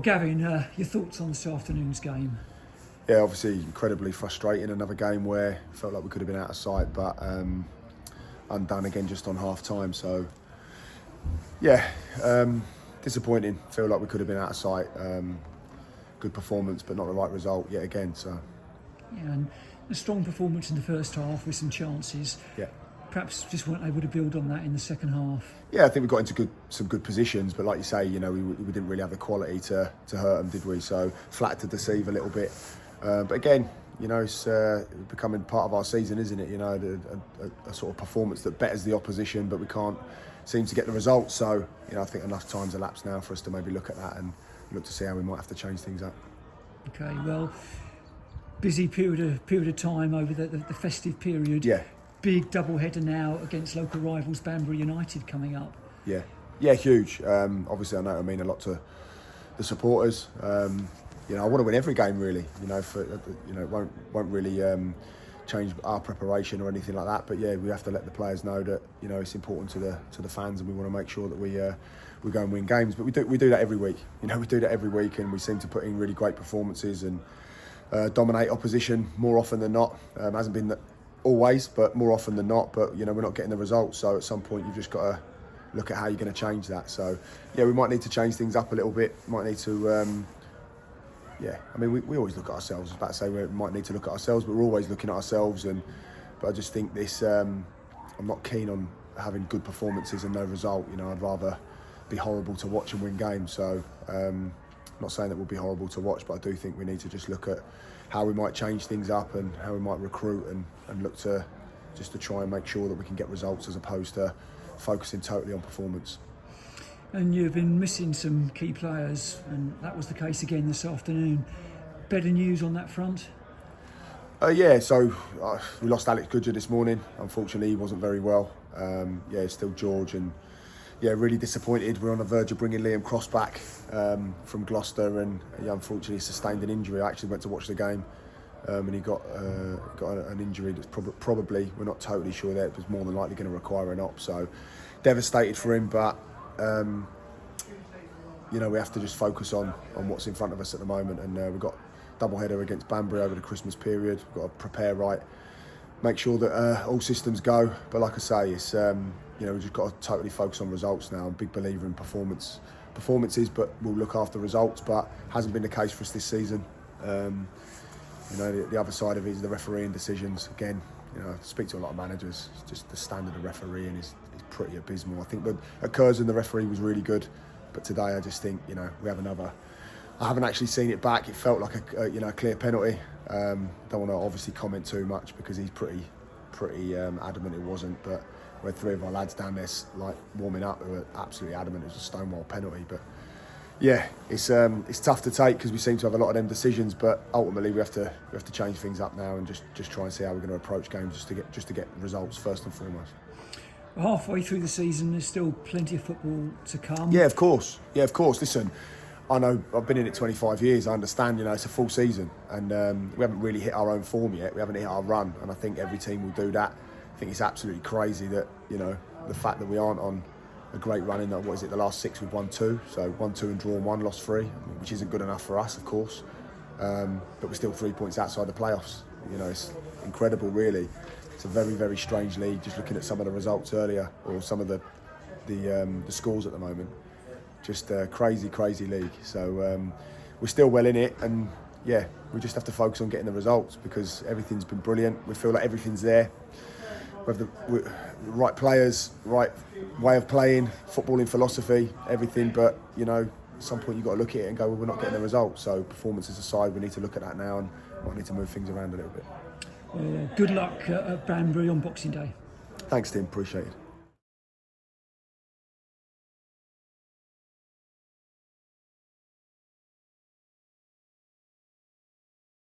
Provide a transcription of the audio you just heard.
Gavin, your thoughts on this afternoon's game? Yeah, obviously incredibly frustrating. Another game where it felt like we could have been out of sight, but undone again just on half time. So yeah, disappointing. Feel like we could have been out of sight. Good performance, but not the right result yet again. So Yeah, and a strong performance in the first half with some chances. yeah. Perhaps just weren't able to build on that in the second half. Yeah, I think we got into some good positions, but like you say, we didn't really have the quality to hurt them, did we? So flat to deceive a little bit. But again, it's becoming part of our season, isn't it? A sort of performance that betters the opposition, but we can't seem to get the results. So, I think enough time's elapsed now for us to maybe look at that and look to see how we might have to change things up. Okay, well, busy period of time over the festive period. Yeah. Big double-header now against local rivals Banbury United coming up. Yeah, huge. Obviously, I know I mean a lot to the supporters. I want to win every game, really. It won't really change our preparation or anything like that. But yeah, we have to let the players know that it's important to the fans, and we want to make sure that we go and win games. But we do that every week. We do that every week, and we seem to put in really great performances and dominate opposition more often than not. Hasn't been that always, but more often than not. But we're not getting the results. So at some point, you've just got to look at how you're going to change that. So yeah, we might need to change things up a little bit. Might need to. We always look at ourselves. I was about to say we might need to look at ourselves, but we're always looking at ourselves. But I just think this. I'm not keen on having good performances and no result. I'd rather be horrible to watch and win games. So I'm not saying that we'll be horrible to watch, but I do think we need to just look at how we might change things up and how we might recruit and look to just to try and make sure that we can get results as opposed to focusing totally on performance. And you've been missing some key players, and that was the case again this afternoon. Better news on that front? So we lost Alex Goodger this morning. Unfortunately, he wasn't very well. It's still George, and really disappointed. We're on the verge of bringing Liam Cross back from Gloucester, and he unfortunately sustained an injury. I actually went to watch the game, and he got an injury that's probably, we're not totally sure that it was more than likely going to require an op. So devastated for him, but we have to just focus on what's in front of us at the moment, and we've got double header against Banbury over the Christmas period. We've got to prepare right, make sure that all systems go. But like I say, it's we've just got to totally focus on results now. I'm a big believer in performances, but we'll look after results. But hasn't been the case for us this season. The other side of it is the refereeing decisions. Again, I speak to a lot of managers. It's just the standard of refereeing is pretty abysmal. I think at Curzon the referee was really good, but today I just think we have another. I haven't actually seen it back. It felt like a clear penalty. Don't want to obviously comment too much because he's pretty adamant it wasn't. But we had three of our lads down there warming up who were absolutely adamant it was a stonewall penalty. But yeah, it's tough to take because we seem to have a lot of them decisions. But ultimately we have to change things up now and just try and see how we're going to approach games just to get results first and foremost. Halfway through the season, there's still plenty of football to come. Yeah, of course. Listen, I know I've been in it 25 years. I understand, it's a full season, and we haven't really hit our own form yet. We haven't hit our run, and I think every team will do that. I think it's absolutely crazy that the fact that we aren't on a great run in that. What is it? The last 6 we've won 2, so 1-2 and drawn 1, lost 3, which isn't good enough for us, of course. But we're still 3 points outside the playoffs. It's incredible, really. It's a very, very strange league. Just looking at some of the results earlier, or some of the scores at the moment, just a crazy league. So we're still well in it, and yeah, we just have to focus on getting the results because everything's been brilliant. We feel like everything's there. We have the right players, right way of playing, footballing philosophy, everything. But at some point you've got to look at it and go, well, we're not getting the results. So performances aside, we need to look at that now and might need to move things around a little bit. Good luck at Banbury on Boxing Day. Thanks, Tim. Appreciate it.